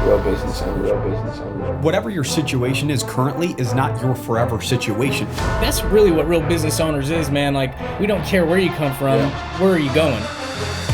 Real business owner, real business owner. Whatever your situation is currently is not your forever situation. That's really what real business owners is, man. Like, we don't care where you come from, where are you going?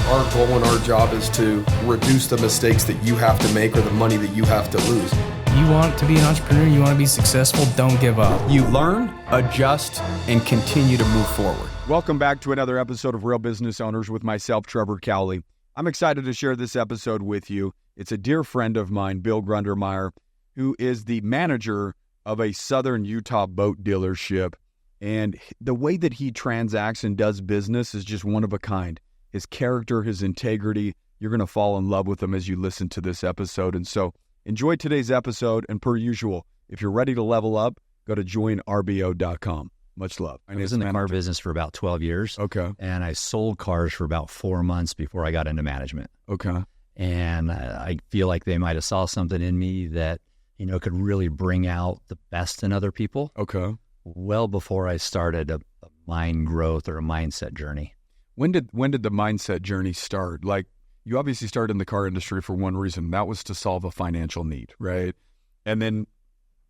Our goal and our job is to reduce the mistakes that you have to make or the money that you have to lose. You want to be an entrepreneur, you want to be successful, don't give up. You learn, adjust, and continue to move forward. Welcome back to another episode of Real Business Owners with myself, Trevor Cowley. I'm excited to share this episode with you. It's a dear friend of mine, Bill Grundmeyer, who is the manager of a Southern Utah boat dealership. And the way that he transacts and does business is just one of a kind. His character, his integrity, you're going to fall in love with him as you listen to this episode. And so enjoy today's episode. And per usual, if you're ready to level up, go to joinrbo.com. Much love. I was in the car business for about 12 years. Okay. And I sold cars for about 4 months before I got into management. Okay. And I feel like they might have saw something in me that, could really bring out the best in other people. Okay. Well before I started a mind growth or a mindset journey. When did the mindset journey start? Like, you obviously started in the car industry for one reason. That was to solve a financial need, right? And then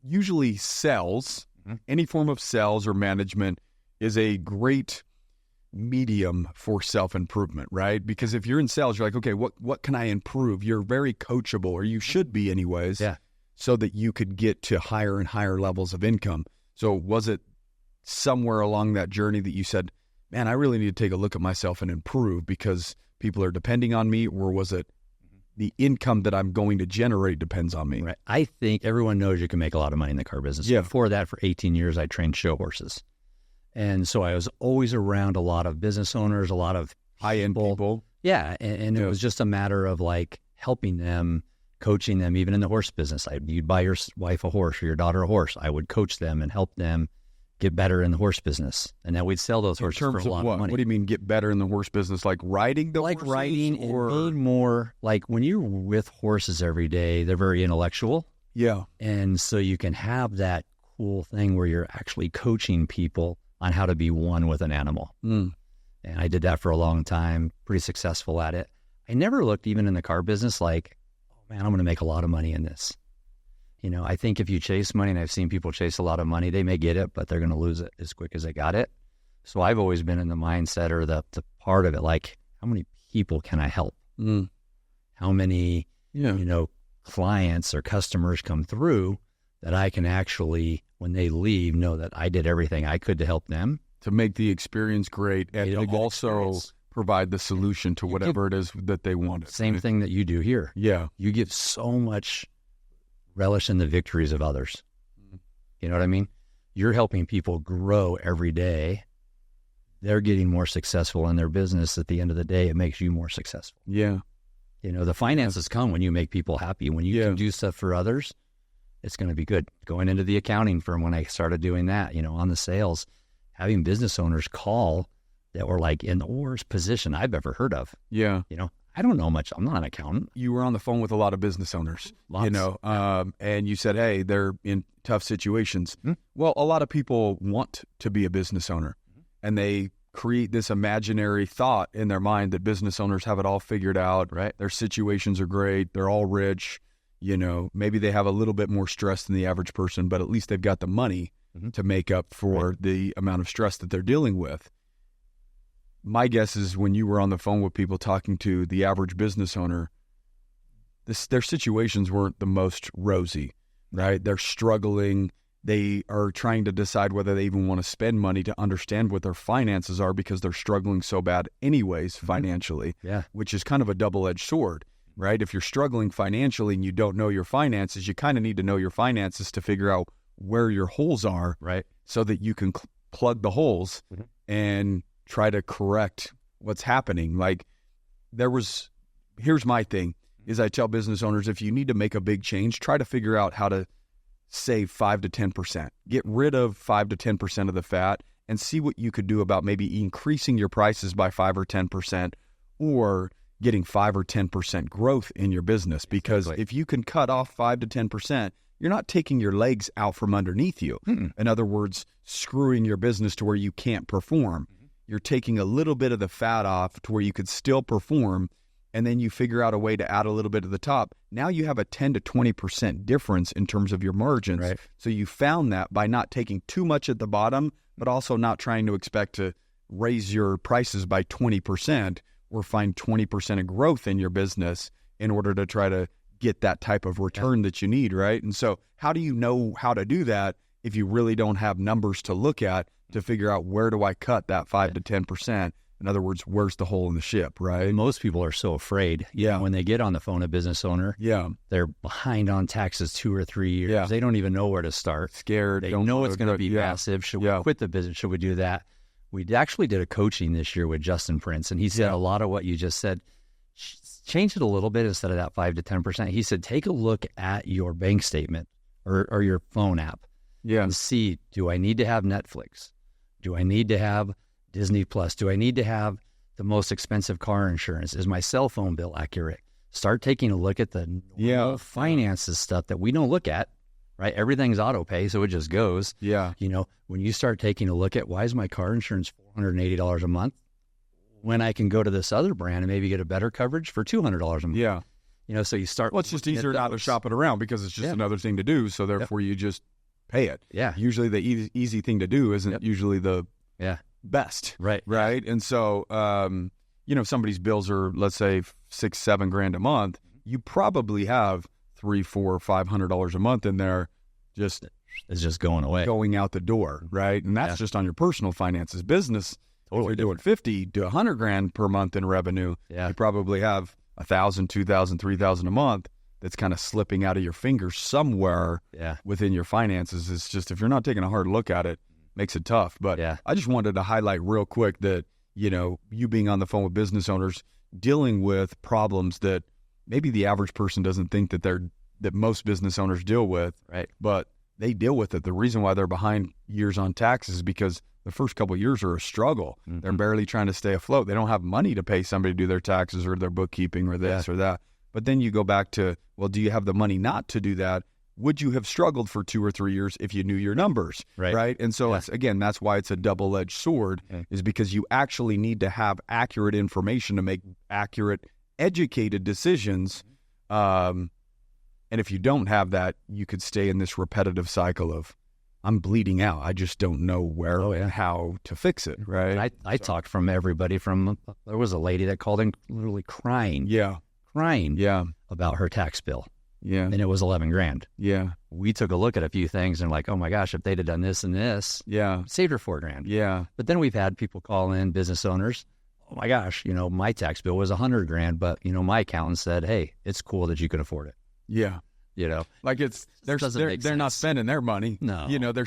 usually sales, any form of sales or management is a great medium for self-improvement, right? Because if you're in sales, you're like, okay, what can I improve? You're very coachable, or you should be anyways, so that you could get to higher and higher levels of income. So was it somewhere along that journey that you said, man, I really need to take a look at myself and improve because people are depending on me, or was it the income that I'm going to generate depends on me? Right. I think everyone knows you can make a lot of money in the car business. Yeah. Before that, for 18 years, I trained show horses. And so I was always around a lot of business owners, a lot of high-end people. Yeah. And it was just a matter of like helping them, coaching them, even in the horse business. You'd buy your wife a horse or your daughter a horse. I would coach them and help them get better in the horse business. And then we'd sell those horses for a lot of money. What do you mean get better in the horse business? Like riding the horses? Like riding or and being more, like when you're with horses every day, they're very intellectual. Yeah. And so you can have that cool thing where you're actually coaching people on how to be one with an animal. And I did that for a long time, pretty successful at it. I never looked, even in the car business, like, oh man, I'm going to make a lot of money in this. I think if you chase money, and I've seen people chase a lot of money, they may get it, but they're going to lose it as quick as they got it. So I've always been in the mindset or the part of it, like, how many people can I help? How many, clients or customers come through that I can actually, when they leave, know that I did everything I could to help them. To make the experience great and to also provide the solution to whatever it is that they wanted. Same thing that you do here. Yeah. You give so much relish in the victories of others. You know what I mean? You're helping people grow every day. They're getting more successful in their business. At the end of the day, it makes you more successful. Yeah. The finances come when you make people happy. When you can do stuff for others, it's going to be good. Going into the accounting firm, when I started doing that, on the sales, having business owners call that were like in the worst position I've ever heard of. Yeah. I don't know much. I'm not an accountant. You were on the phone with a lot of business owners, Lots. And you said, hey, they're in tough situations. Well, a lot of people want to be a business owner, and they create this imaginary thought in their mind that business owners have it all figured out. Right. Their situations are great. They're all rich. Maybe they have a little bit more stress than the average person, but at least they've got the money to make up for the amount of stress that they're dealing with. My guess is when you were on the phone with people talking to the average business owner, their situations weren't the most rosy, right? They're struggling. They are trying to decide whether they even want to spend money to understand what their finances are because they're struggling so bad anyways financially, which is kind of a double-edged sword, right? If you're struggling financially and you don't know your finances, you kind of need to know your finances to figure out where your holes are, right? So that you can plug the holes and try to correct what's happening. Like here's my thing, is I tell business owners, if you need to make a big change, try to figure out how to save 5 to 10%. Get rid of 5 to 10% of the fat and see what you could do about maybe increasing your prices by 5 or 10% or getting 5 or 10% growth in your business. Because if you can cut off 5 to 10%, you're not taking your legs out from underneath you. In other words, screwing your business to where you can't perform. You're taking a little bit of the fat off to where you could still perform and then you figure out a way to add a little bit at the top, now you have a 10 to 20% difference in terms of your margins. Right. So you found that by not taking too much at the bottom, but also not trying to expect to raise your prices by 20% or find 20% of growth in your business in order to try to get that type of return that you need, right? And so how do you know how to do that if you really don't have numbers to look at to figure out where do I cut that 5 to 10%? In other words, where's the hole in the ship, right? Most people are so afraid. Yeah. When they get on the phone, a business owner, Yeah. they're behind on taxes 2 or 3 years. Yeah. They don't even know where to start. Scared. They don't know know it's going to be yeah. massive. Should Yeah. we quit the business? Should we do that? We actually did a coaching this year with Justin Prince, and he said Yeah. a lot of what you just said. Change it a little bit instead of that 5 to 10%. He said, take a look at your bank statement or your phone app Yeah. and see, do I need to have Netflix? Do I need to have Disney Plus? Do I need to have the most expensive car insurance? Is my cell phone bill accurate? Start taking a look at the normal finances stuff that we don't look at, right? Everything's auto pay, so it just goes. Yeah. You know, when you start taking a look at why is my car insurance $480 a month when I can go to this other brand and maybe get a better coverage for $200 a month? Yeah. You know, so you start. Well, it's just easier now to shop it around because it's just another thing to do. So therefore you just pay it. Yeah. Usually the easy thing to do isn't usually the best. Right. Right. And so, you know, if somebody's bills are, let's say $6-7 a month, you probably have $300, $400, $500 a month in there just It's just going away. going out the door. Right. And that's just on your personal finances. Business, Totally if you're doing 50 to 100 grand per month in revenue, Yeah. you probably have 1,000, 2,000, 3,000 a month that's kind of slipping out of your fingers somewhere within your finances. It's just, if you're not taking a hard look at it, makes it tough. But I just wanted to highlight real quick that, you know, you being on the phone with business owners, dealing with problems that maybe the average person doesn't think that most business owners deal with, right? But they deal with it. The reason why they're behind years on taxes is because the first couple of years are a struggle. Mm-hmm. They're barely trying to stay afloat. They don't have money to pay somebody to do their taxes or their bookkeeping or this or that. But then you go back to, well, do you have the money not to do that? Would you have struggled for 2 or 3 years if you knew your numbers? Right. And so, again, that's why it's a double-edged sword, is because you actually need to have accurate information to make accurate, educated decisions. And if you don't have that, you could stay in this repetitive cycle of, I'm bleeding out. I just don't know where and how to fix it. Right. And I talked from everybody there was a lady that called in literally crying. Crying about her tax bill. And it was 11 grand. We took a look at a few things and like, oh my gosh, if they'd have done this and this, saved her 4 grand. But then we've had people call in, business owners, oh my gosh, you know, my tax bill was 100 grand, but you know, my accountant said, hey, it's cool that you can afford it. You know, like they're not spending their money. No, you know, they're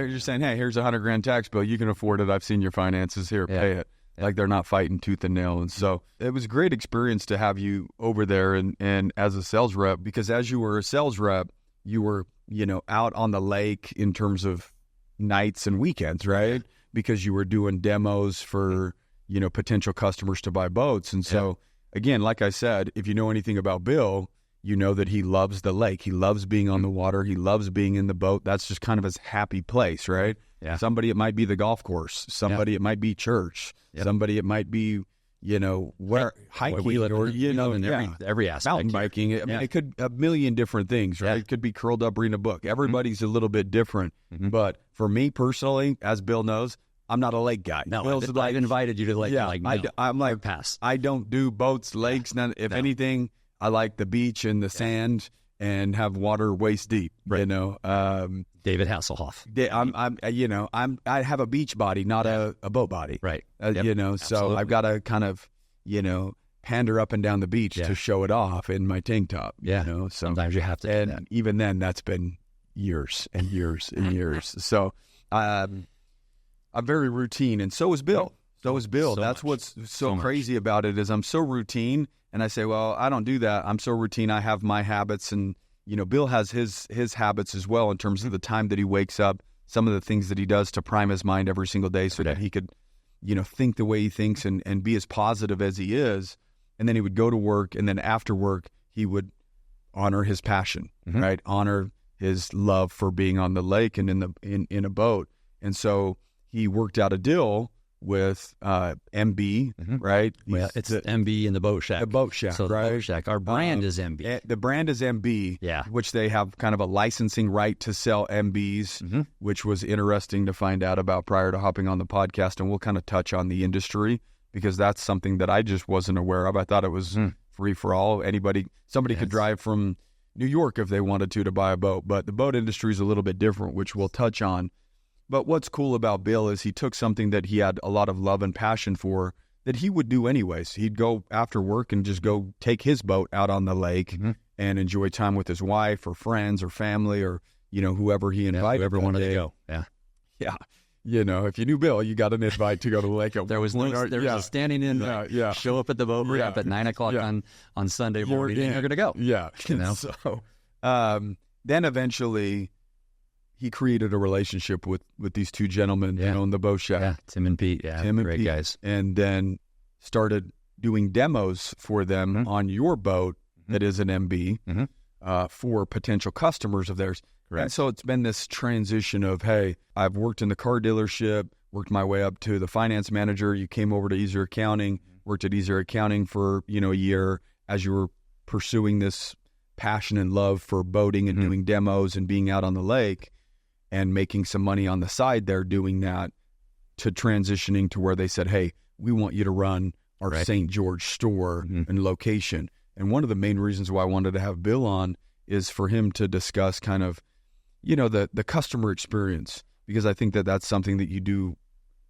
just saying, hey, here's a 100 grand tax bill. You can afford it. I've seen your finances here. Pay it. Like they're not fighting tooth and nail. And so it was a great experience to have you over there and as a sales rep, because as you were a sales rep, you were, you know, out on the lake in terms of nights and weekends, right? Because you were doing demos for, you know, potential customers to buy boats. And so again, like I said, if you know anything about Bill, you know that he loves the lake. He loves being on the water. He loves being in the boat. That's just kind of his happy place, right? Somebody, it might be the golf course. Somebody, it might be church. Somebody, it might be, you know, where hiking or, you know, in every aspect. Mountain biking. I mean, it could a million different things, right? It could be curled up reading a book. Everybody's a little bit different. But for me personally, as Bill knows, I'm not a lake guy. No, I've invited you to the lake. Like, no, I'm like, pass. I don't do boats, lakes. If anything, I like the beach and the sand and have water waist deep. You know, David Hasselhoff. I have a beach body, not a boat body. Right. You know, Absolutely. so I've got to kind of, you know, pander up and down the beach to show it off in my tank top. You know, so sometimes you have to. And do that. even then, that's been years and years and years. So I'm very routine, and so is Bill. So is Bill. That's what's so crazy about it is I'm so routine. And I say, well, I don't do that. I'm so routine. I have my habits. And, you know, Bill has his habits as well in terms of the time that he wakes up, some of the things that he does to prime his mind every single day so that he could, you know, think the way he thinks and be as positive as he is. And then he would go to work. And then after work, he would honor his passion, right? Honor his love for being on the lake and in a boat. And so he worked out a deal with MB, right? Well, it's MB in the Boat Shack. The Boat Shack, so right? The Boat Shack. Our brand is MB. The brand is MB, Yeah. which they have kind of a licensing right to sell MBs, which was interesting to find out about prior to hopping on the podcast. And we'll kind of touch on the industry because that's something that I just wasn't aware of. I thought it was free for all. Somebody could drive from New York if they wanted to buy a boat, but the boat industry is a little bit different, which we'll touch on. But what's cool about Bill is he took something that he had a lot of love and passion for that he would do anyways. He'd go after work and just go take his boat out on the lake and enjoy time with his wife or friends or family or, whoever he invited. Whoever wanted to go. Yeah. Yeah. If you knew Bill, you got an invite to go to the lake. There was a standing in. Yeah. Show up at the boat ramp at 9 o'clock on Sunday morning. And you're going to go. Yeah. So then eventually he created a relationship with these two gentlemen who own the Boat Shack. Yeah, Tim and Pete. Yeah, great guys. And then started doing demos for them on your boat that is an MB for potential customers of theirs. Correct. And so it's been this transition of, hey, I've worked in the car dealership, worked my way up to the finance manager. You came over to Easier Accounting, worked at Easier Accounting for, a year as you were pursuing this passion and love for boating and doing demos and being out on the lake and making some money on the side there doing that, to transitioning to where they said, hey, we want you to run our St. George store and location. And one of the main reasons why I wanted to have Bill on is for him to discuss kind of, the customer experience, because I think that that's something that you do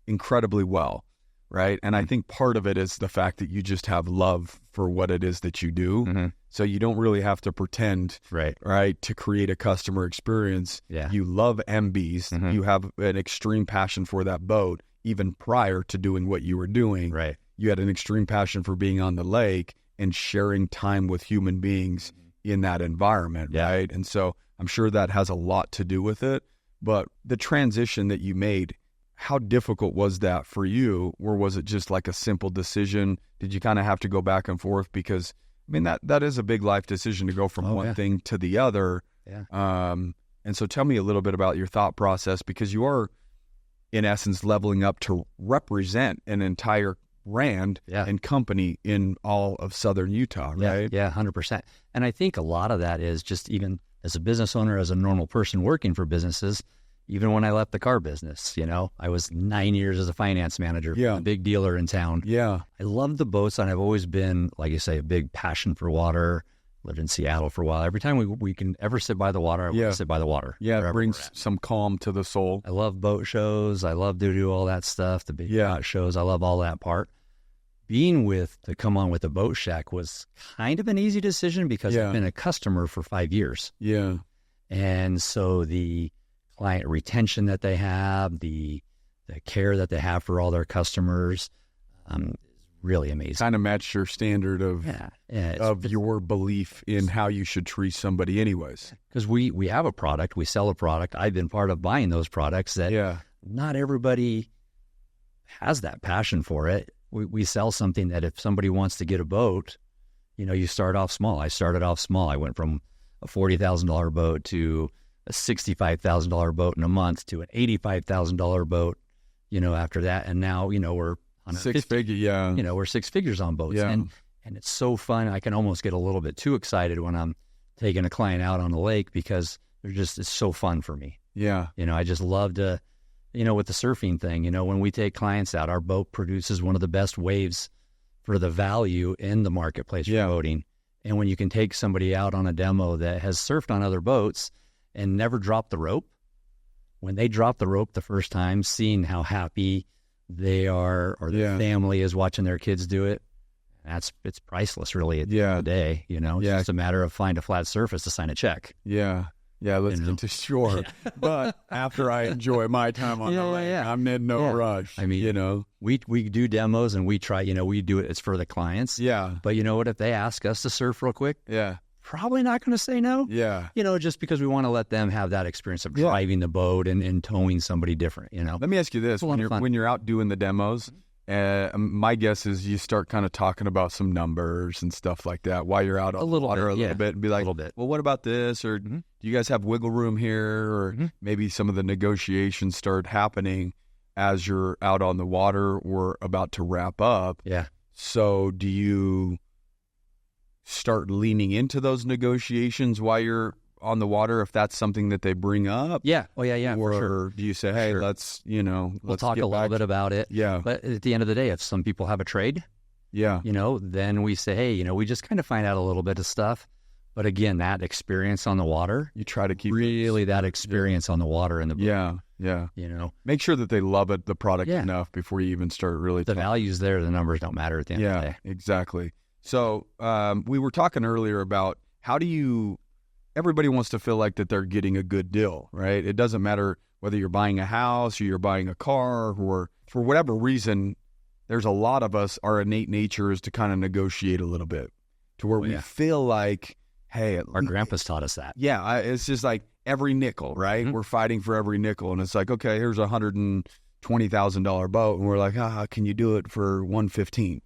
incredibly well, right? And I think part of it is the fact that you just have love for what it is that you do. So you don't really have to pretend, right, to create a customer experience. Yeah. You love MBs. You have an extreme passion for that boat, even prior to doing what you were doing. Right. You had an extreme passion for being on the lake and sharing time with human beings in that environment, right? And so I'm sure that has a lot to do with it. But the transition that you made, how difficult was that for you? Or was it just like a simple decision? Did you kind of have to go back and forth? Because, that is a big life decision to go from one thing to the other. Yeah. And so tell me a little bit about your thought process, because you are, in essence, leveling up to represent an entire brand and company in all of Southern Utah, right? Yeah, 100%. And I think a lot of that is just, even as a business owner, as a normal person working for businesses, even when I left the car business, I was 9 years as a finance manager for a big dealer in town. Yeah. I love the boats, and I've always been, like you say, a big passion for water. Lived in Seattle for a while. Every time we can ever sit by the water, I want to sit by the water. Yeah, it brings some calm to the soul. I love boat shows. I love to do all that stuff, the big yacht shows. I love all that part. To come on with the Boat Shack was kind of an easy decision because I've been a customer for 5 years. Yeah. And so the client retention that they have, the care that they have for all their customers, is really amazing. Kind of matched your standard of your belief in how you should treat somebody anyways. Because we have a product, we sell a product. I've been part of buying those products that not everybody has that passion for it. We sell something that if somebody wants to get a boat, you start off small. I started off small. I went from a $40,000 boat to a $65,000 boat in a month to an $85,000 boat, after that. And now, we're on a six figure, we're six figures on boats. Yeah. And it's so fun. I can almost get a little bit too excited when I'm taking a client out on the lake because it's so fun for me. Yeah. I just love to, with the surfing thing, when we take clients out, our boat produces one of the best waves for the value in the marketplace for boating. And when you can take somebody out on a demo that has surfed on other boats and never dropped the rope, when they drop the rope the first time, seeing how happy they are or the family is watching their kids do it, it's priceless really at the end of the day. It's just a matter of find a flat surface to sign a check. Yeah, let's get to shore. But after I enjoy my time on the lake, I'm in no rush. We do demos and we try, we do it. It's for the clients. Yeah. But you know what? If they ask us to surf real quick, probably not going to say no. Yeah. Just because we want to let them have that experience of driving the boat and towing somebody different, Let me ask you this. When you're out doing the demos, my guess is you start kind of talking about some numbers and stuff like that while you're out on the water a little bit and be like, well, what about this? Or do you guys have wiggle room here? Or maybe some of the negotiations start happening as you're out on the water or about to wrap up. Yeah. So do you start leaning into those negotiations while you're on the water if that's something that they bring up? Yeah. Oh, yeah, or for sure. do you say, hey, Sure. let's, We'll let's talk get a little back bit about it. Yeah. But at the end of the day, if some people have a trade, Yeah. then we say, hey, we just kind of find out a little bit of stuff. But again, that experience on the water, You try to keep really that experience on the water in the boat, Yeah. Make sure that they love the product Yeah. enough before you even start really the value's there, the numbers don't matter at the end of the day. Exactly. So we were talking earlier about everybody wants to feel like that they're getting a good deal, right? It doesn't matter whether you're buying a house or you're buying a car, or for whatever reason, there's a lot of us, our innate nature is to kind of negotiate a little bit to where we feel like, hey, Our grandpas taught us that. yeah, it's just like every nickel, right? Mhm. We're fighting for every nickel. And it's like, okay, here's $120,000 boat. And we're like, can you do it for $115,000?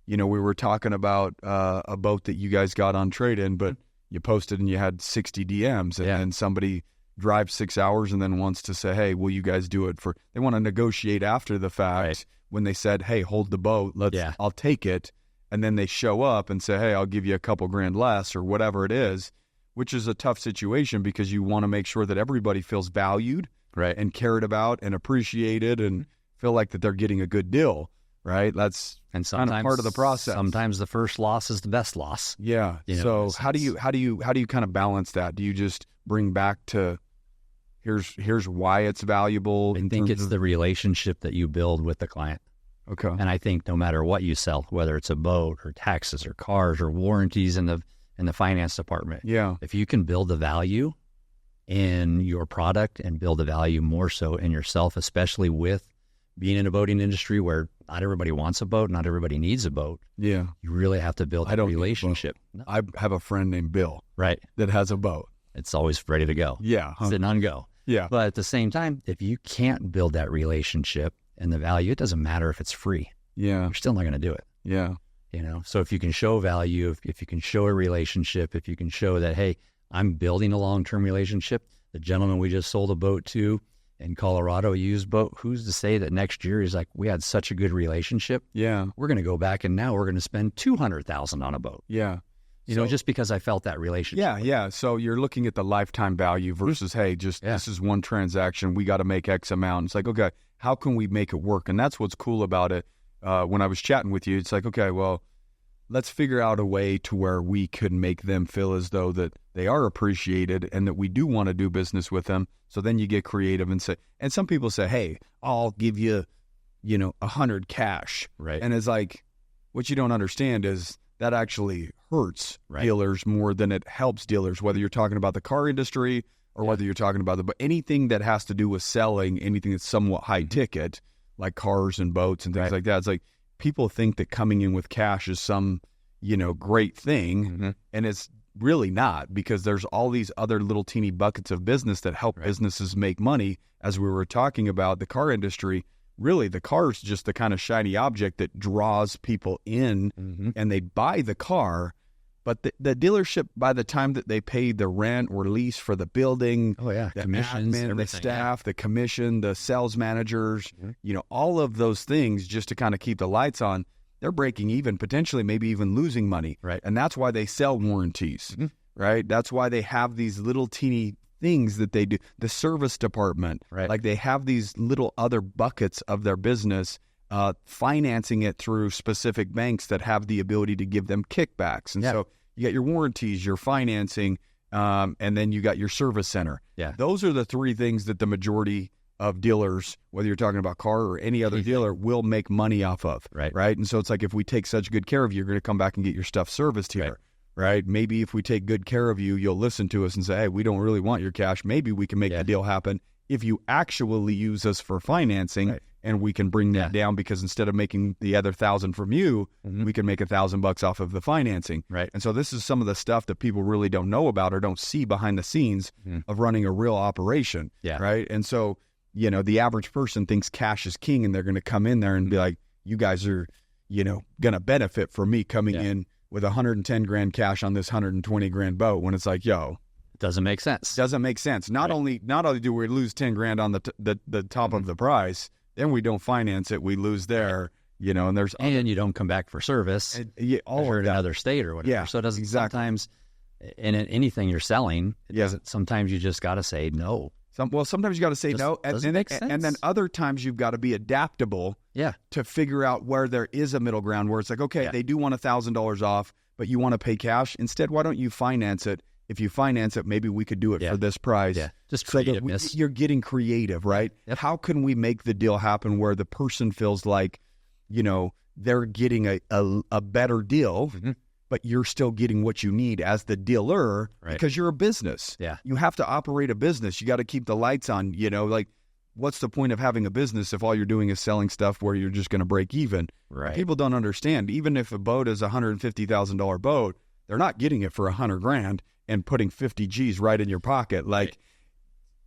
We were talking about a boat that you guys got on trade-in, but you posted and you had 60 DMs, and then somebody drives 6 hours and then wants to say, hey, will you guys do it they want to negotiate after the fact when they said, hey, hold the boat, I'll take it. And then they show up and say, hey, I'll give you a couple grand less or whatever it is, which is a tough situation because you want to make sure that everybody feels valued and cared about and appreciated and feel like that they're getting a good deal, right? That's And kind sometimes of part of the process. Sometimes the first loss is the best loss. Yeah. So how do you kind of balance that? Do you just bring back to here's why it's valuable? I think it's the relationship that you build with the client. Okay. And I think no matter what you sell, whether it's a boat or taxes or cars or warranties in the finance department, if you can build the value in your product and build the value more so in yourself, especially with being in a boating industry where not everybody wants a boat, not everybody needs a boat. Yeah. You really have to build a relationship. No. I have a friend named Bill. Right. That has a boat. It's always ready to go. Yeah. Sitting on go. Yeah. But at the same time, if you can't build that relationship and the value, it doesn't matter if it's free. Yeah. You're still not going to do it. Yeah. So if you can show value, if you can show a relationship, if you can show that, hey, I'm building a long-term relationship. The gentleman we just sold a boat to in Colorado, a used boat, who's to say that next year he's like, we had such a good relationship. Yeah. We're going to go back and now we're going to spend $200,000 on a boat. Yeah. Just because I felt that relationship. Yeah, yeah. So you're looking at the lifetime value versus, hey, this is one transaction. We got to make X amount. It's like, okay, how can we make it work? And that's what's cool about it. When I was chatting with you, it's like, okay, well, let's figure out a way to where we could make them feel as though that they are appreciated and that we do want to do business with them. So then you get creative and some people say, hey, I'll give you, 100 cash. Right. And it's like, what you don't understand is that actually hurts dealers more than it helps dealers, whether you're talking about the car industry or whether you're talking about but anything that has to do with selling, anything that's somewhat high ticket, like cars and boats and things like that. It's like people think that coming in with cash is some, great thing. And it's really not, because there's all these other little teeny buckets of business that help businesses make money. As we were talking about the car industry, really the car is just the kind of shiny object that draws people in and they buy the car. But the dealership, by the time that they pay the rent or lease for the building, the commissions, admin, the staff, the commission, the sales managers, all of those things just to kind of keep the lights on, they're breaking even, potentially maybe even losing money. Right. And that's why they sell warranties, right? That's why they have these little teeny things that they do. The service department, like they have these little other buckets of their business, financing it through specific banks that have the ability to give them kickbacks. And so you got your warranties, your financing, and then you got your service center. Yeah. Those are the three things that the majority of dealers, whether you're talking about car or any other dealer, will make money off of. Right. And so it's like, if we take such good care of you, you're going to come back and get your stuff serviced here. Right. Maybe if we take good care of you, you'll listen to us and say, hey, we don't really want your cash. Maybe we can make the deal happen if you actually use us for financing, and we can bring that down, because instead of making the other $1,000 from you, we can make $1,000 off of the financing. Right. And so this is some of the stuff that people really don't know about or don't see behind the scenes of running a real operation. Yeah. Right. And so, the average person thinks cash is king, and they're going to come in there and be like, you guys are, going to benefit from me coming in with 110 grand cash on this 120 grand boat, when it's like, it doesn't make sense. Doesn't make sense. Not only do we lose 10 grand on the top of the price, then we don't finance it, we lose there, you know, and there's and you don't come back for service. all or of in that. another state or whatever. Yeah, So it doesn't exactly. sometimes in anything you're selling. Sometimes you just got to say no. Sometimes you got to say no, doesn't make sense. and then other times you've got to be adaptable. Yeah. To figure out where there is a middle ground where it's like, okay, they do want $1,000 off, but you want to pay cash. Instead, why don't you finance it? If you finance it, maybe we could do it for this price. Yeah. Just so that creativeness. you're getting creative, right? Yep. How can we make the deal happen where the person feels like, you know, they're getting a better deal, but you're still getting what you need as the dealer because you're a business. Yeah. You have to operate a business. You got to keep the lights on, you know, like what's the point of having a business if all you're doing is selling stuff where you're just going to break even? Right. People don't understand. Even if a boat is a $150,000 boat, they're not getting it for $100,000 and putting 50 G's right in your pocket. Like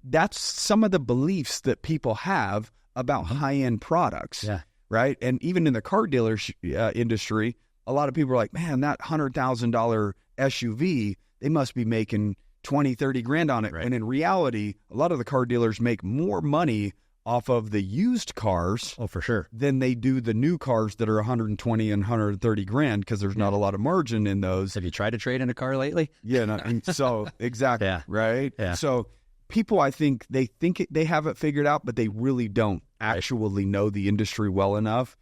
that's some of the beliefs that people have about high-end products. Yeah. Right. And even in the car dealer industry, a lot of people are like, man, that $100,000 SUV, they must be making 20, 30 grand on it. Right. And in reality, a lot of the car dealers make more money off of the used cars Oh, for sure. than they do the new cars that are 120 and 130 grand because there's not a lot of margin in those. Have you tried to trade in a car lately? Yeah. No, and so exactly. Yeah. Right. Yeah. So people, I think they have it figured out, but they really don't actually know the industry well enough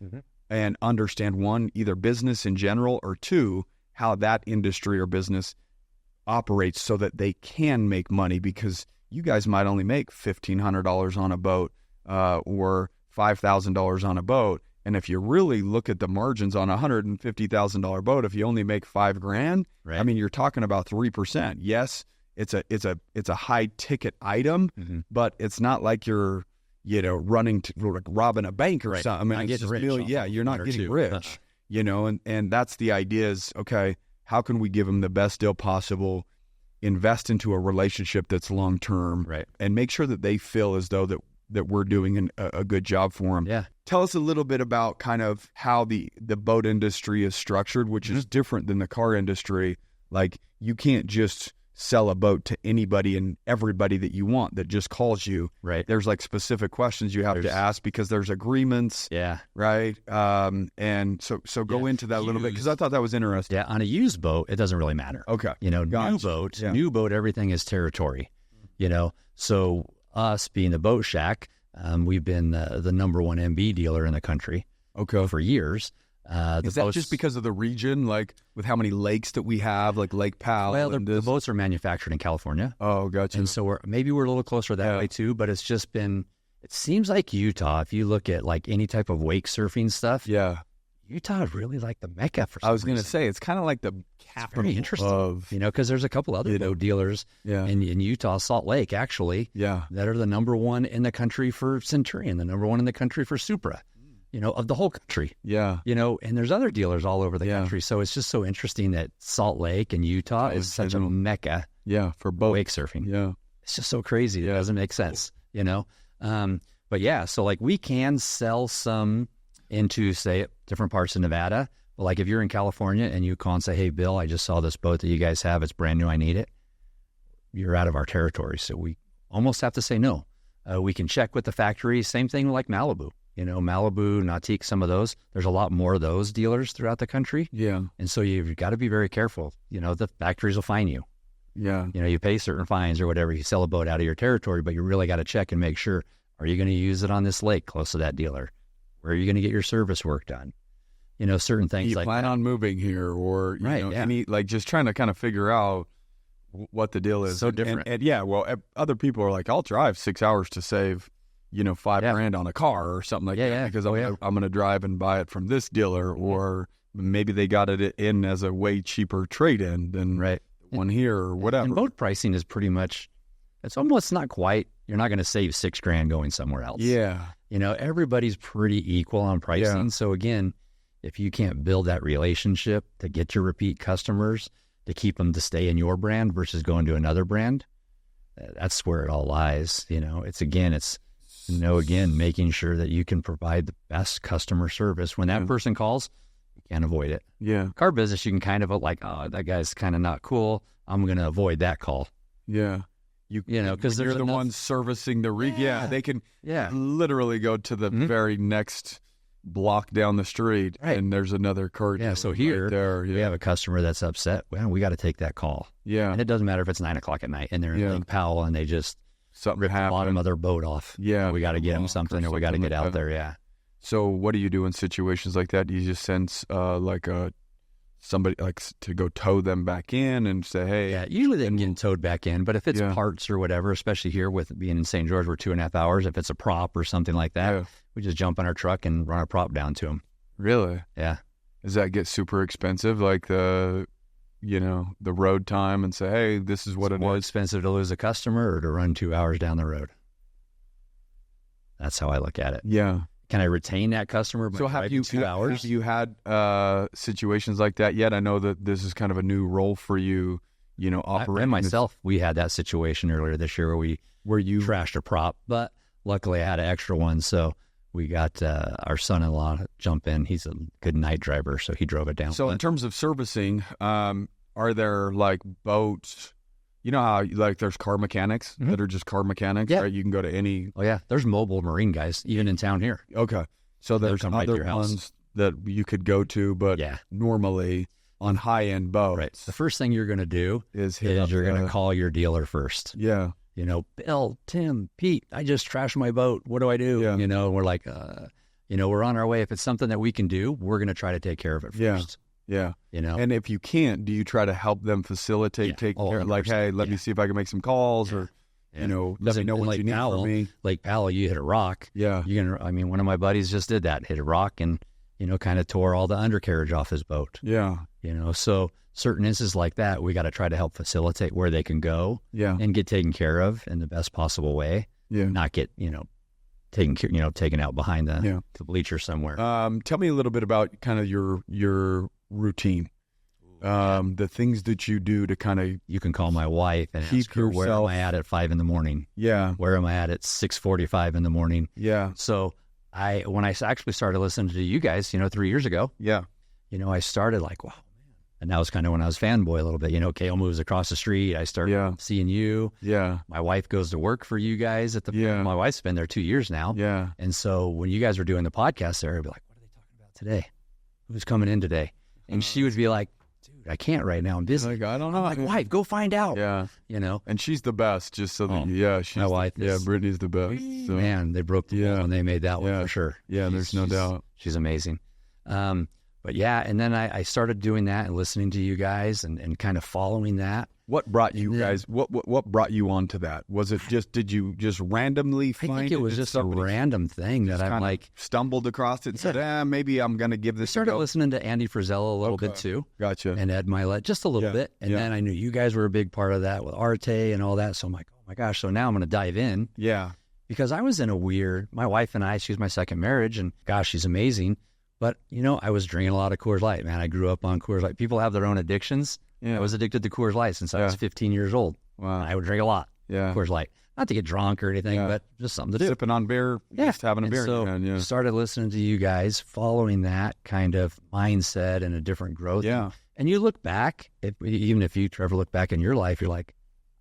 and understand one, either business in general, or two, how that industry or business operates so that they can make money, because you guys might only make $1,500 on a boat or $5,000 on a boat. And if you really look at the margins on a $150,000 boat, if you only make $5,000, I mean, you're talking about 3%. Yes, it's a high ticket item, but it's not like you're, you know, running to like robbing a bank or something. I mean, Not it's getting just rich really, off yeah, of you're not one or getting two. rich, you know, and that's the idea is, okay, how can we give them the best deal possible, invest into a relationship that's long-term, and make sure that they feel as though that we're doing a good job for them. Yeah. Tell us a little bit about kind of how the boat industry is structured, which is different than the car industry. Like, you can't just sell a boat to anybody and everybody that you want that just calls you. Right. There's like specific questions you have to ask because there's agreements. Yeah. Right. And so go into that a little bit, because I thought that was interesting. Yeah. On a used boat, it doesn't really matter. Okay. You know, Gotcha. new boat, everything is territory, you know. So us being the Boat Shack, we've been the number one MB dealer in the country for years. Is that just because of the region, like with how many lakes that we have, like Lake Powell? Well, the boats are manufactured in California. Oh, gotcha. And so we're a little closer that way too, but it's just been, it seems like Utah, if you look at like any type of wake surfing stuff, Utah is really like the mecca for some I was going to reason. say, it's kind of like the capital very interesting, of, you know, because there's a couple other boat dealers in Utah, Salt Lake, actually, that are the number one in the country for Centurion, the number one in the country for Supra, you know, of the whole country. Yeah. You know, and there's other dealers all over the country. So it's just so interesting that Salt Lake and Utah is such a mecca for both wake surfing. Yeah. It's just so crazy. It doesn't make sense, you know? But yeah, so like we can sell some into, say, different parts of Nevada. But like if you're in California and you call and say, hey, Bill, I just saw this boat that you guys have. It's brand new. I need it. You're out of our territory. So we almost have to say no. We can check with the factory. Same thing like Malibu. You know, Malibu, Nautique, some of those. There's a lot more of those dealers throughout the country. Yeah. And so you've got to be very careful. You know, the factories will fine you. Yeah. You know, you pay certain fines or whatever. You sell a boat out of your territory, but you really got to check and make sure, are you going to use it on this lake close to that dealer? Where are you going to get your service work done? You know, certain things you like plan that. on moving here, or you know, any, like just trying to kind of figure out what the deal is. So different. And yeah, well, other people are like, I'll drive 6 hours to save, you know, $5,000 on a car or something like that because I'm going to drive and buy it from this dealer, or maybe they got it in as a way cheaper trade-in than the one here or whatever. And boat pricing is pretty much, it's almost not quite, you're not going to save $6,000 going somewhere else. Yeah. You know, everybody's pretty equal on pricing. So again, if you can't build that relationship to get your repeat customers, to keep them to stay in your brand versus going to another brand, that's where it all lies. You know, it's making sure that you can provide the best customer service. When that person calls, you can't avoid it. Yeah. Car business, you can kind of like, oh, that guy's kind of not cool. I'm going to avoid that call. Yeah. because they're there's the enough- ones servicing the they can Yeah. literally go to the very next block down the street, Right. and there's another car. Yeah, so here there, we have a customer that's upset. Well, we got to take that call. yeah, And it doesn't matter if it's 9:00 at night and they're in Yeah. Lake Powell and they just something ripped the bottom happened. of their boat off. Yeah, We got to get them something, or we got to something get like out that. there. Yeah. So what do you do in situations like that? Do you just send somebody to go tow them back in and say, hey, Yeah, usually they can get towed back in, but if it's Yeah. parts or whatever, especially here with being in St. George, we're 2.5 hours. If it's a prop or something like that, Yeah. we just jump in our truck and run our prop down to them. really? Yeah. Does that get super expensive? Like the road time, and say, hey, this is what It's it more is. expensive to lose a customer or to run 2 hours down the road. That's how I look at it. Yeah. Can I retain that customer by So have driving you 2 hours? Have you had situations like that yet? I know that this is kind of a new role for you. Operating and this- myself, we had that situation earlier this year where you trashed a prop, but luckily I had an extra one, so we got our son-in-law to jump in. He's a good night driver, so he drove it down. So in terms of servicing, are there like boats? You know how like there's car mechanics that are just car mechanics, Yeah. right? You can go to any. Oh yeah, there's mobile marine guys even in town here. Okay, so They'll there's come right to other your house. ones that you could go to, but Yeah. normally on high end boats, Right. The first thing you're going to do is hit up is you're going the- to call your dealer first. Yeah, Bill, Tim, Pete, I just trashed my boat. What do I do? Yeah. We're like, we're on our way. If it's something that we can do, we're going to try to take care of it Yeah. first. yeah. And And if you can't, do you try to help them facilitate, Yeah. take Oh, care? Like, 100%. hey, let me Yeah. see if I can make some calls, or Yeah. let me Listen, know in what Lake you need Powell, from me. Lake Powell, you hit a rock. Yeah, One of my buddies just did that, hit a rock and, kind of tore all the undercarriage off his boat. yeah, So certain instances like that, we got to try to help facilitate where they can go yeah, and get taken care of in the best possible way, yeah. not get, taken out behind the bleacher somewhere. Tell me a little bit about kind of your routine, the things that you do to kind of You can call my wife and keep ask her, where am yourself- I at 5 a.m? yeah, Where am I at 6:45 in the morning? yeah, So when I actually started listening to you guys, 3 years ago, yeah, I started like, wow, man. And that was kind of when I was fanboy a little bit. Kale moves across the street. I started Yeah. seeing you. yeah, My wife goes to work for you guys at the. Yeah. My wife's been there 2 years now. yeah. And so when you guys were doing the podcast there, I'd be like, what are they talking about today? Who's coming in today? And she would be like, dude, I can't right now. I'm busy. Like, I don't know. I'm like, wife, go find out. Yeah, and she's the best. Just so that she's my wife Yeah, is- Brittany's the best. So, Man, they broke the Yeah. mold when they made that one Yeah. for sure. Yeah, there's no doubt. She's amazing. But yeah, and then I started doing that and listening to you guys and kind of following that. What brought you Yeah. guys? What brought you onto that? Was it just? Did you just randomly I find? think it was Did just a somebody random thing that I'm kinda like, stumbled across it and said, maybe I'm going to give I this. a started go. listening to Andy Frisella a little bit Okay. too. Gotcha. And Ed Milet, just a little Yeah, bit. And yeah. then I knew you guys were a big part of that with Arte and all that. So I'm like, oh my gosh. So now I'm going to dive in Yeah, because I was in my wife and I, she was my second marriage and gosh, she's amazing. But, I was drinking a lot of Coors Light, man. I grew up on Coors Light. People have their own addictions. yeah. I was addicted to Coors Light since I was Yeah. 15 years old. Wow. I would drink a lot Yeah, Coors Light. Not to get drunk or anything, Yeah. but just something to do. sipping on beer, just having a And beer. so Yeah, started listening to you guys, following that kind of mindset and a different growth. yeah, And you look back, even if you, Trevor, look back in your life, you're like,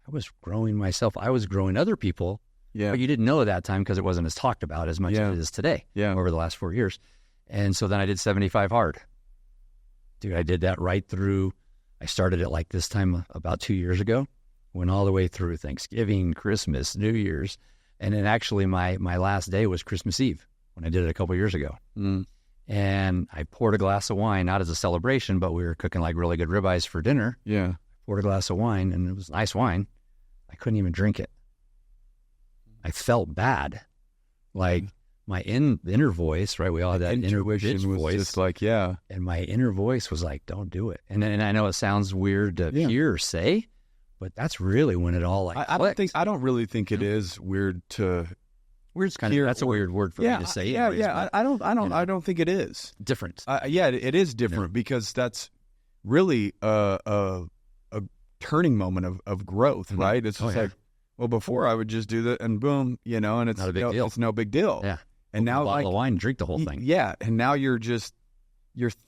I was growing myself. I was growing other people, yeah, but you didn't know at that time because it wasn't as talked about as much Yeah. as it is today yeah. over the last 4 years. And so then I did 75 hard. Dude, I did that right through. I started it like this time about 2 years ago, went all the way through Thanksgiving, Christmas, New Year's. And then actually my last day was Christmas Eve when I did it a couple years ago. Mm. And I poured a glass of wine, not as a celebration, but we were cooking like really good ribeyes for dinner. Yeah. Poured a glass of wine, and it was nice wine. I couldn't even drink it. I felt bad. Like my inner voice, right? We all had that inner bitch Intuition was voice. just like, yeah, And my inner voice was like, don't do it. And I know it sounds weird to hear or say, but that's really when it all like clicked. I don't really think it is weird to. Weird's kind hear of, that's a or- weird word for me to say. anyways, yeah. but I don't think it is. different. Yeah, it is different because that's really a turning moment of growth, Mhm. right? It's just yeah. like, well, before I would just do that and boom, and it's Not a big deal. It's no big deal. Yeah. And now, Open a bottle like, of wine, drink the whole thing. yeah, and now you're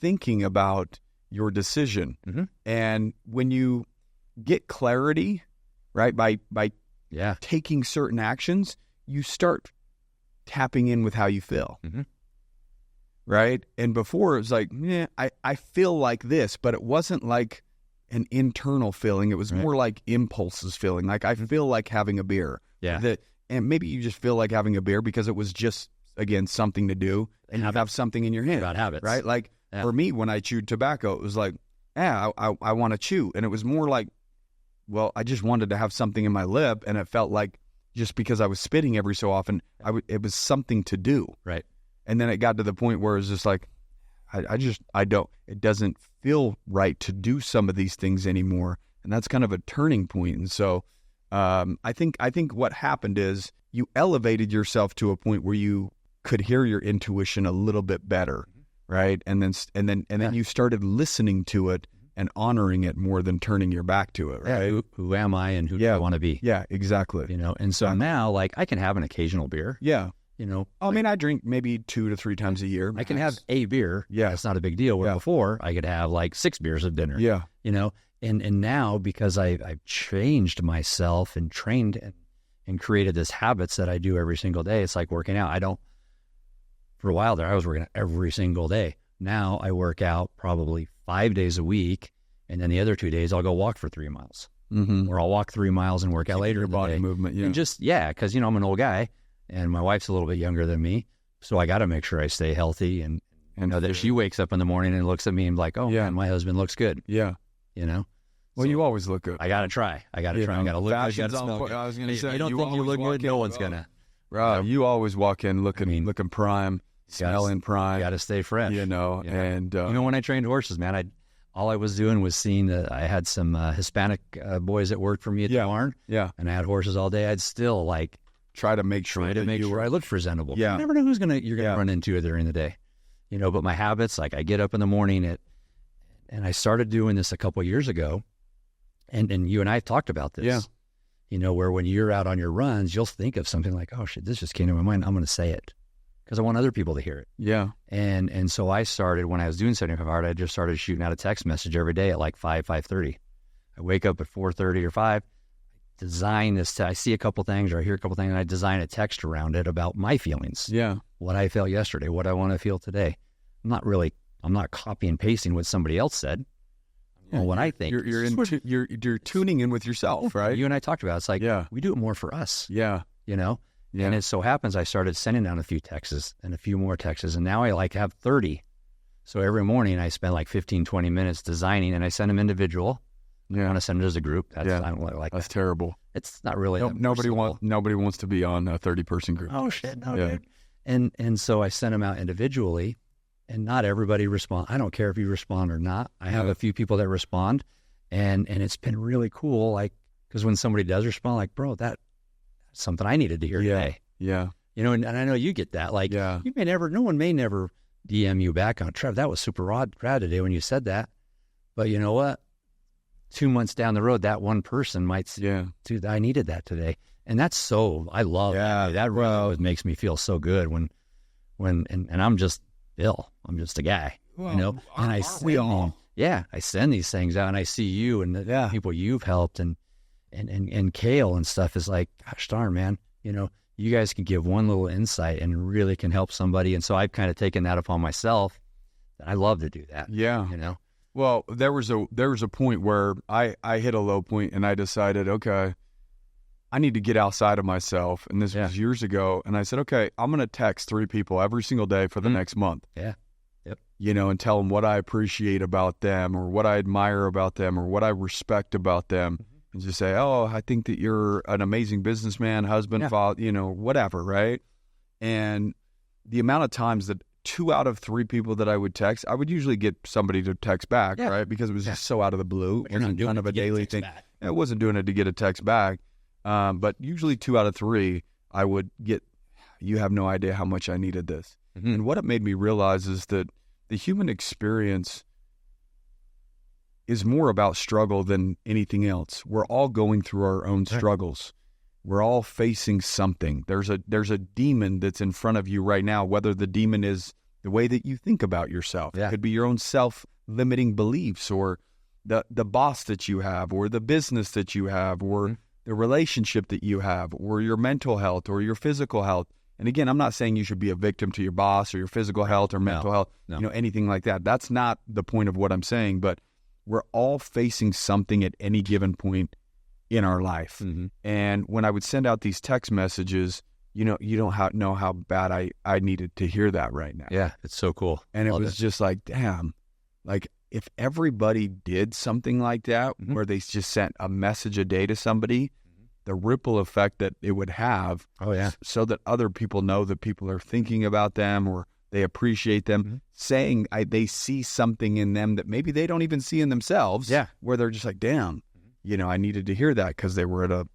thinking about your decision, Mhm. and when you get clarity, right, by Yeah. taking certain actions, you start tapping in with how you feel. Mhm. Right? And before it was like, I feel like this, but it wasn't like an internal feeling. It was more like impulses feeling. Like I feel like having a beer. Yeah. And maybe you just feel like having a beer because it was just, again, something to do, and you have something in your hand. About habits. Right? Like for me, when I chewed tobacco, it was like, I want to chew. And it was more like, well, I just wanted to have something in my lip, and it felt like just because I was spitting every so often, it was something to do. Right. And then it got to the point where it was just like, it doesn't feel right to do some of these things anymore. And that's kind of a turning point. And so I think what happened is you elevated yourself to a point where you could hear your intuition a little bit better, right? And then you started listening to it and honoring it more than turning your back to it, right? Yeah, who am I and who do I want to be? Yeah, exactly. You know, and so now, like, I can have an occasional beer. Yeah. You know, I mean, I drink maybe 2 to 3 times a year. I can have a beer. Yeah. It's not a big deal. Where before, I could have like 6 beers at dinner. Yeah. You know, and now because I've changed myself and trained and created this habits that I do every single day, it's like working out. For a while there, I was working out every single day. Now I work out probably 5 days a week, and then the other 2 days I'll go walk for 3 miles. Or I'll walk 3 miles and work out later. Your body movement, yeah. And just, because, I'm an old guy, and my wife's a little bit younger than me, so I got to make sure I stay healthy and know that she wakes up in the morning and looks at me and like, oh, man, my husband looks good. Yeah. You know? Well, you always look good. I got to try. I got to try. I got to look good. I got to smell good. I was going to say, you don't think you look good, no one's going to. Right. You always walk in looking prime, smelling prime. Got to stay fresh. And when I trained horses, man, all I was doing was seeing that I had some Hispanic boys that worked for me at the barn. Yeah. And I had horses all day. I'd still like try to make sure I looked presentable. Yeah. You never know who you're gonna run into during the day. But my habits, like I get up in the morning and I started doing this a couple of years ago, and you and I have talked about this. Yeah. Where when you're out on your runs, you'll think of something like, oh shit, this just came to my mind. I'm gonna say it because I want other people to hear it. Yeah. And so I started, when I was doing 75 hard, I just started shooting out a text message every day at like 5:30. I wake up at 4:30 or 5, design this. I see a couple things or I hear a couple things, and I design a text around it about my feelings. Yeah. What I felt yesterday, what I want to feel today. I'm not copy and pasting what somebody else said. Well, what I think. You're tuning in with yourself, right? You and I talked about it. It's like, we do it more for us. Yeah. Yeah. And it so happens I started sending down a few texts and a few more texts, and now I like have 30. So every morning I spend like 15, 20 minutes designing, and I send them individual. Yeah. I want to send it as a group. I don't like that's that. terrible. It's not really. Nobody wants to be on a 30-person group. Oh shit, no, dude. And so I send them out individually, and not everybody respond. I don't care if you respond or not. I have a few people that respond, and it's been really cool. Like, because when somebody does respond, like, bro, that's something I needed to hear today. Yeah. And I know you get that. Like, no one may never DM you back on, Trev, that was super proud today when you said that. But you know what? 2 months down the road, that one person might say, dude, I needed that today. And that's I love that. That really makes me feel so good when I'm just Bill. I'm just a guy, and I send these things out, and I see you and the people you've helped and Kale and stuff is like, gosh darn, man, you guys can give one little insight and really can help somebody. And so I've kind of taken that upon myself. I love to do that. Yeah. Well, there was a point where I hit a low point and I decided, okay, I need to get outside of myself. And this was years ago. And I said, okay, I'm going to text 3 people every single day for the next month. Yeah. Yep. And tell them what I appreciate about them or what I admire about them or what I respect about them. And just say, oh, I think that you're an amazing businessman, husband, father, whatever, right? And the amount of times that 2 out of 3 people that I would text, I would usually get somebody to text back, right? Because it was just so out of the blue. It wasn't kind of a daily thing. I wasn't doing it to get a text back. But usually 2 out of 3, I would get, you have no idea how much I needed this. Mm-hmm. And what it made me realize is that the human experience is more about struggle than anything else. We're all going through our own struggles. We're all facing something. There's a demon that's in front of you right now, whether the demon is the way that you think about yourself. It could be your own self-limiting beliefs or the boss that you have or the business that you have or the relationship that you have, or your mental health, or your physical health. And again, I'm not saying you should be a victim to your boss or your physical health or mental health, anything like that. That's not the point of what I'm saying, but we're all facing something at any given point in our life. Mm-hmm. And when I would send out these text messages, you don't know how bad I needed to hear that right now. Yeah, it's so cool. And it was just like, damn, like if everybody did something like that, where they just sent a message a day to somebody, the ripple effect that it would have, so that other people know that people are thinking about them or they appreciate them, saying they see something in them that maybe they don't even see in themselves, where they're just like, damn, I needed to hear that because they were at a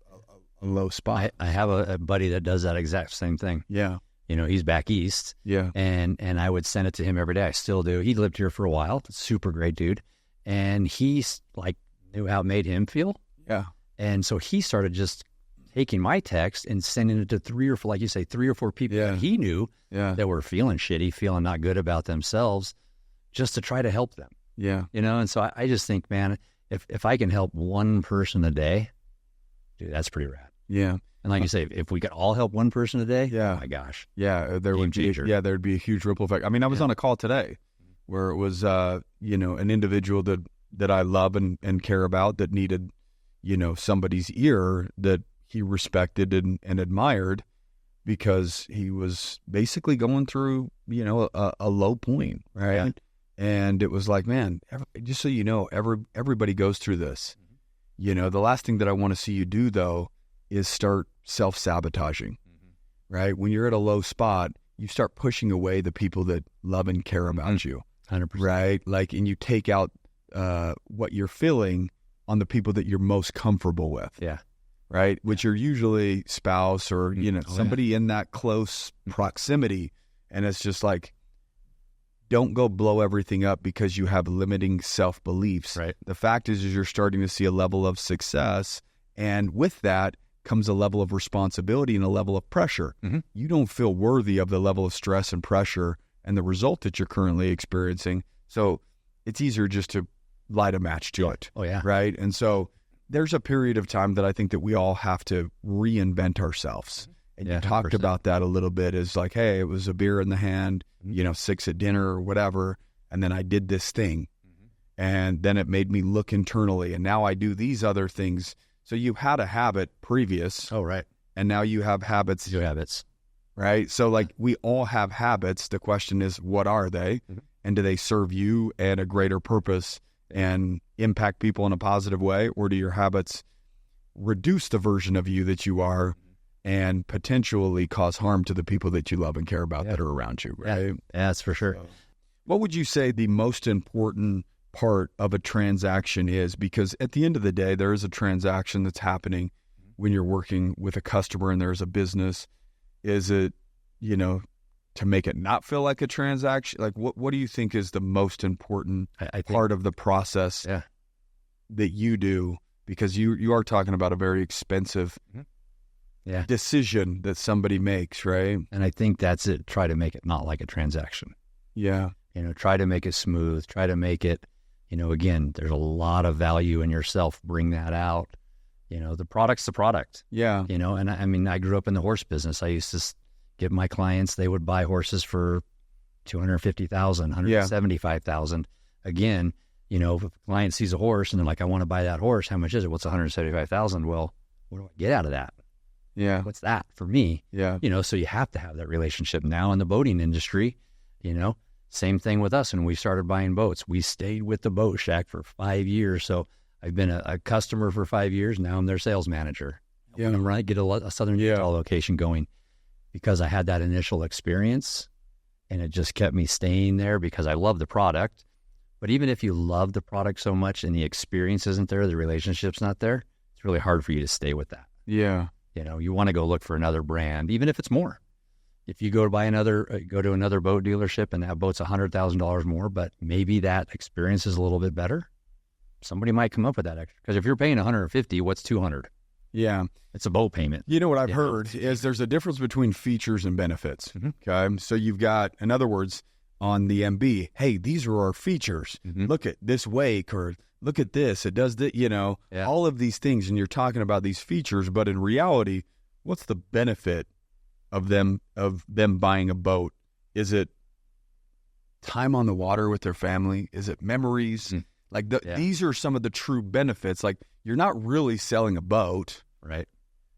low spot. I have a buddy that does that exact same thing. Yeah. He's back east. Yeah. And I would send it to him every day. I still do. He lived here for a while. Super great dude. And he's like, knew how it made him feel. Yeah. And so he started just taking my text and sending it to 3 or 4, like you say, 3 or 4 people that he knew that were feeling shitty, feeling not good about themselves, just to try to help them. Yeah. And so I just think, man, if I can help one person a day, dude, that's pretty rad. Yeah. And like you say, if we could all help one person a day, oh my gosh. Yeah, there'd be a huge ripple effect. I mean, I was on a call today where it was, an individual that I love and care about that needed, somebody's ear that he respected and admired because he was basically going through, a low point, right? Yeah. And it was like, man, just so you know, everybody goes through this. The last thing that I want to see you do, though, is start self-sabotaging, right? When you're at a low spot, you start pushing away the people that love and care about you, 100%. right? Like, and you take out what you're feeling on the people that you're most comfortable with. Yeah. Right? Which are usually spouse or, somebody in that close proximity. And it's just like, don't go blow everything up because you have limiting self-beliefs. Right. The fact is you're starting to see a level of success. And with that comes a level of responsibility and a level of pressure. You don't feel worthy of the level of stress and pressure and the result that you're currently experiencing. So it's easier just to light a match to it. Oh, yeah. Right? And so there's a period of time that I think that we all have to reinvent ourselves. And you talked 100%. about that a little bit as like, hey, it was a beer in the hand, 6 at dinner or whatever. And then I did this thing. And then it made me look internally. And now I do these other things. So you had a habit previous. Oh, right. And now you have habits. New habits. Right? So like we all have habits. The question is, what are they? And do they serve you and a greater purpose and impact people in a positive way? Or do your habits reduce the version of you that you are and potentially cause harm to the people that you love and care about that are around you, right? Yeah, that's for sure. What would you say the most important part of a transaction is? Because at the end of the day, there is a transaction that's happening when you're working with a customer and there's a business. Is it, to make it not feel like a transaction? Like what do you think is the most important I think, part of the process that you do? Because you are talking about a very expensive decision that somebody makes, right? And I think that's it. Try to make it not like a transaction. Yeah. Try to make it smooth. Try to make it, again, there's a lot of value in yourself. Bring that out. The product's the product. Yeah. And I mean, I grew up in the horse business. I used to give my clients, they would buy horses for $250,000, $175,000. Again, if a client sees a horse and they're like, I want to buy that horse. How much is it? What's $175,000? Well, what do I get out of that? Yeah. What's that for me? Yeah. So you have to have that relationship. Now in the boating industry, same thing with us. When we started buying boats, we stayed with the boat shack for 5 years. So I've been a customer for 5 years. Now I'm their sales manager. Yeah. I'm right. Get a Southern Utah location going because I had that initial experience and it just kept me staying there because I love the product. But even if you love the product so much and the experience isn't there, the relationship's not there, it's really hard for you to stay with that. Yeah. You want to go look for another brand, even if it's more. If you go to go to another boat dealership and that boat's $100,000 more, but maybe that experience is a little bit better, somebody might come up with that extra. Because if you're paying $150, what's $200? Yeah. It's a boat payment. You know what I've heard is there's a difference between features and benefits. Okay. So you've got, in other words, on the MB, hey, these are our features. Look at this wake or look at this. It does that, all of these things. And you're talking about these features, but in reality, what's the benefit of them buying a boat? Is it time on the water with their family? Is it memories? Like these are some of the true benefits. Like you're not really selling a boat,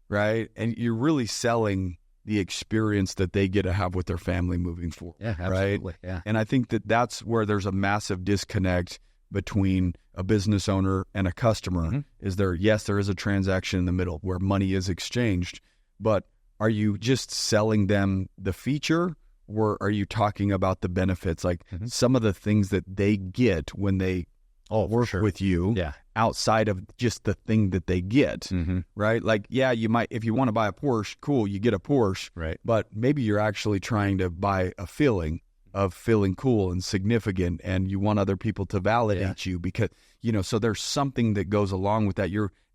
Right. And you're really selling the experience that they get to have with their family moving forward. Yeah, absolutely. Right? Yeah. And I think that that's where there's a massive disconnect between a business owner and a customer. Is there is a transaction in the middle where money is exchanged, but are you just selling them the feature, or are you talking about the benefits, like some of the things that they get when they work with you outside of just the thing that they get, right? Like, you might, if you want to buy a Porsche, cool, you get a Porsche, right? But maybe you're actually trying to buy a feeling of feeling cool and significant, and you want other people to validate you because, so there's something that goes along with that.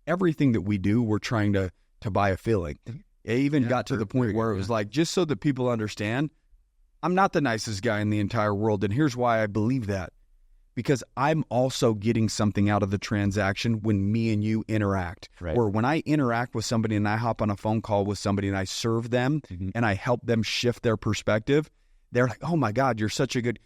Everything that we do, we're trying to buy a feeling. It even got to the point where it was like, just so that people understand, I'm not the nicest guy in the entire world. And here's why I believe that. Because I'm also getting something out of the transaction when me and you interact. Right. Or when I interact with somebody and I hop on a phone call with somebody and I serve them and I help them shift their perspective, they're like, oh my God, you're such a good...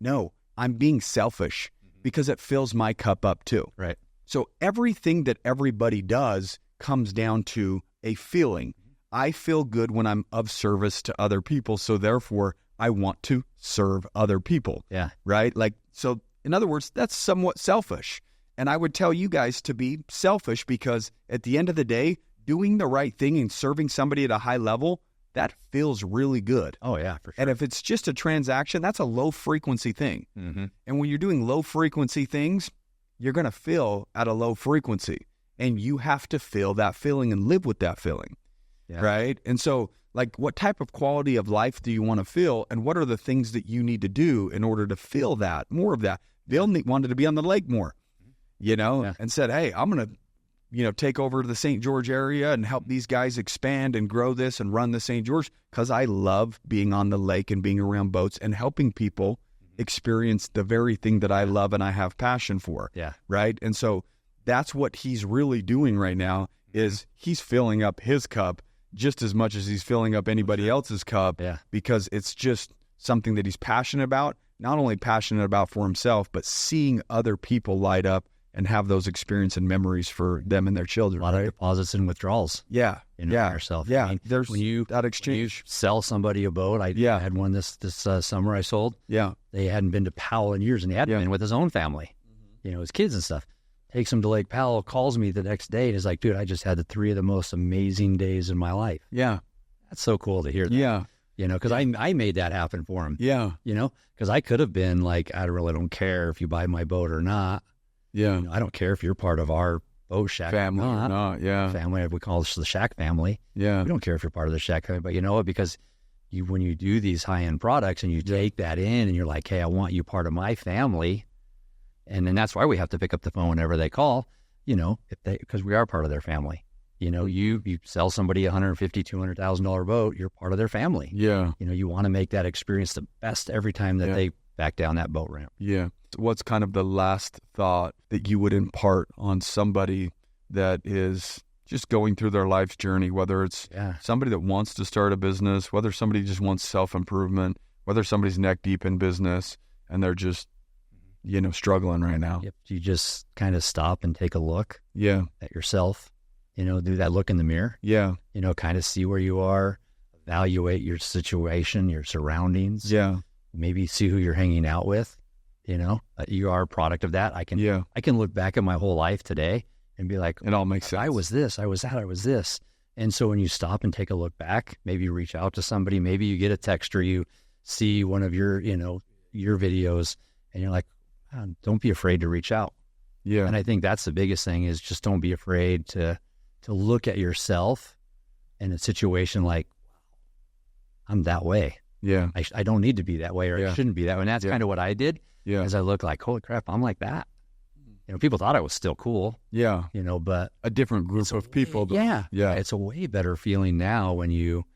No, I'm being selfish because it fills my cup up too. Right. So everything that everybody does comes down to a feeling. I feel good when I'm of service to other people, so therefore I want to serve other people. Yeah. Right? Like, so in other words, that's somewhat selfish. And I would tell you guys to be selfish because at the end of the day, doing the right thing and serving somebody at a high level, that feels really good. Oh, yeah, for sure. And if it's just a transaction, that's a low frequency thing. And when you're doing low frequency things, you're going to feel at a low frequency. And you have to feel that feeling and live with that feeling. Yeah. Right? And so, like, what type of quality of life do you want to feel? And what are the things that you need to do in order to feel that, more of that? Bill wanted to be on the lake more, and said, hey, I'm going to, take over the St. George area and help these guys expand and grow this and run the St. George because I love being on the lake and being around boats and helping people experience the very thing that I love and I have passion for. Yeah. Right? And so that's what he's really doing right now is he's filling up his cup just as much as he's filling up anybody else's cup because it's just something that he's passionate about, not only passionate about for himself, but seeing other people light up and have those experience and memories for them and their children. A lot of deposits and withdrawals. Yeah. Yourself. Yeah. I mean, There's that exchange. When you sell somebody a boat, I had one this summer I sold. Yeah. They hadn't been to Powell in years, and he hadn't been with his own family, his kids and stuff. Takes him to Lake Powell, calls me the next day, and is like, dude, I just had the 3 of the most amazing days in my life. Yeah. That's so cool to hear that. Yeah. Because I made that happen for him. Yeah. Because I could have been like, I really don't care if you buy my boat or not. Yeah. I don't care if you're part of our boat shack family or not. Yeah. Family, we call this the shack family. Yeah. We don't care if you're part of the shack family, but you know what? Because when you do these high-end products and you take that in and you're like, hey, I want you part of my family. And then that's why we have to pick up the phone whenever they call, because we are part of their family. You sell somebody $150,000, $200,000 boat, you're part of their family. Yeah. You want to make that experience the best every time that they back down that boat ramp. Yeah. What's kind of the last thought that you would impart on somebody that is just going through their life's journey, whether it's somebody that wants to start a business, whether somebody just wants self-improvement, whether somebody's neck deep in business and they're just, struggling right now. Yep. You just kind of stop and take a look at yourself, do that look in the mirror. Yeah. Kind of see where you are, evaluate your situation, your surroundings. Yeah. Maybe see who you're hanging out with. You are a product of that. I can look back at my whole life today and be like, it all makes sense. I was this, I was that, I was this. And so when you stop and take a look back, maybe you reach out to somebody, maybe you get a text or you see one of your, your videos and you're like, don't be afraid to reach out. Yeah. And I think that's the biggest thing is just don't be afraid to look at yourself in a situation like, I'm that way. Yeah. I don't need to be that way or I shouldn't be that way. And that's kind of what I did. Yeah. As I look like, holy crap, I'm like that. People thought I was still cool. Yeah. But a different group of people. Yeah. It's a way better feeling now when you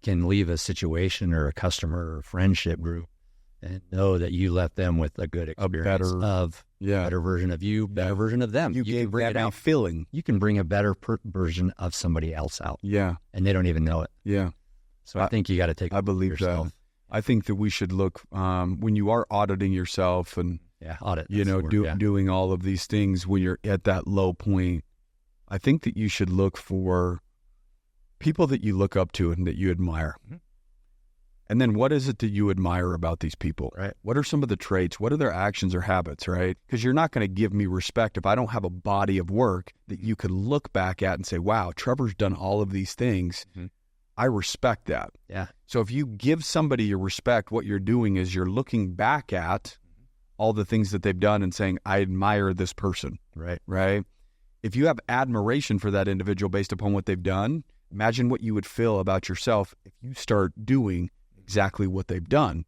can leave a situation or a customer or a friendship group and know that you left them with a good experience better version of you, better version of them. You gave bring that it out. feeling. You can bring a better version of somebody else out. Yeah. And they don't even know it. Yeah. So I think you got to take. I believe yourself. that. I think that we should look when you are auditing yourself and audit. Doing all of these things when you're at that low point. I think that you should look for people that you look up to and that you admire. Mm-hmm. And then what is it that you admire about these people? Right. What are some of the traits? What are their actions or habits, right? Because you're not going to give me respect if I don't have a body of work that you could look back at and say, wow, Trevor's done all of these things. Mm-hmm. I respect that. Yeah. So if you give somebody your respect, what you're doing is you're looking back at all the things that they've done and saying, I admire this person. Right. Right. If you have admiration for that individual based upon what they've done, imagine what you would feel about yourself if you start doing exactly what they've done.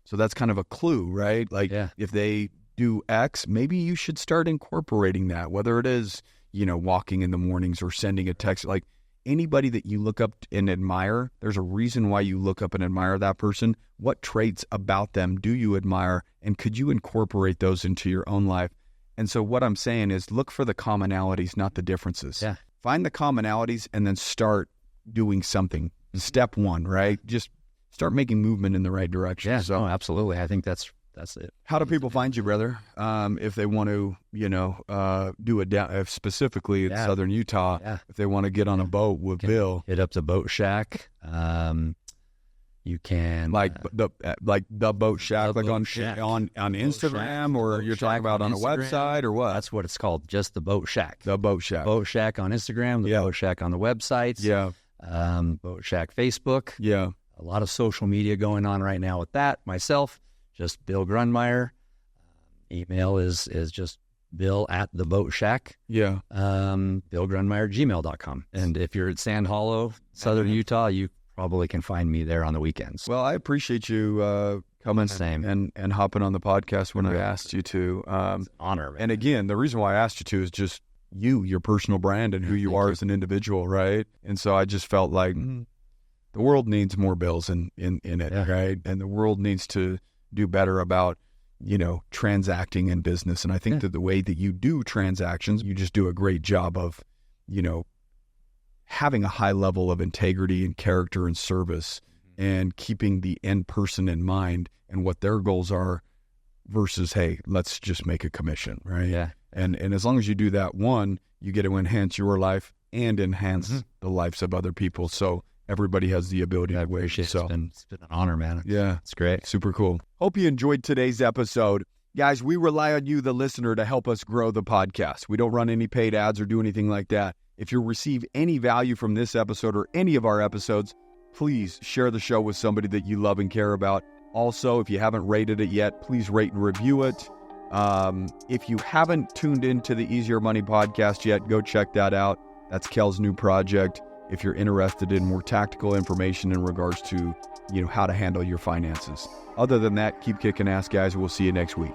So that's kind of a clue, right? Like if they do X, maybe you should start incorporating that, whether it is, walking in the mornings or sending a text. Like anybody that you look up and admire, there's a reason why you look up and admire that person. What traits about them do you admire? And could you incorporate those into your own life? And so what I'm saying is look for the commonalities, not the differences. Yeah. Find the commonalities and then start doing something. Step one, right? Just start making movement in the right direction. Yeah, so absolutely. I think that's it. How do people find you, brother? If they want to, do it specifically in Southern Utah, if they want to get on a boat with Bill. Hit up the Boat Shack. You can the Boat Shack, on Instagram, or you're talking about on a website or what? That's what it's called, just the Boat Shack. The Boat Shack. Boat Shack on Instagram, the Boat Shack on the websites. Yeah. Boat Shack Facebook. Yeah. A lot of social media going on right now with that. Myself, just Bill Grundmeyer. Email is just Bill at the Boat Shack. Yeah. BillGrundmeyer@gmail.com. And if you're at Sand Hollow, Southern Utah, you probably can find me there on the weekends. Well, I appreciate you coming and hopping on the podcast when I asked you to. It's an honor, man. And again, the reason why I asked you to is just your personal brand and who you are as an individual, right? And so I just felt like the world needs more Bills in it, right? And the world needs to do better about, transacting in business. And I think that the way that you do transactions, you just do a great job of, having a high level of integrity and character and service and keeping the end person in mind and what their goals are versus, hey, let's just make a commission, right? Yeah. And as long as you do that, one, you get to enhance your life and enhance the lives of other people. So everybody has the ability to win. So it's been an honor, man. Yeah. It's great. Super cool. Hope you enjoyed today's episode. Guys, we rely on you, the listener, to help us grow the podcast. We don't run any paid ads or do anything like that. If you receive any value from this episode or any of our episodes, please share the show with somebody that you love and care about. Also, if you haven't rated it yet, please rate and review it. If you haven't tuned into the Easier Money podcast yet, go check that out. That's Kel's new project. If you're interested in more tactical information in regards to, how to handle your finances. Other than that, keep kicking ass, guys. We'll see you next week.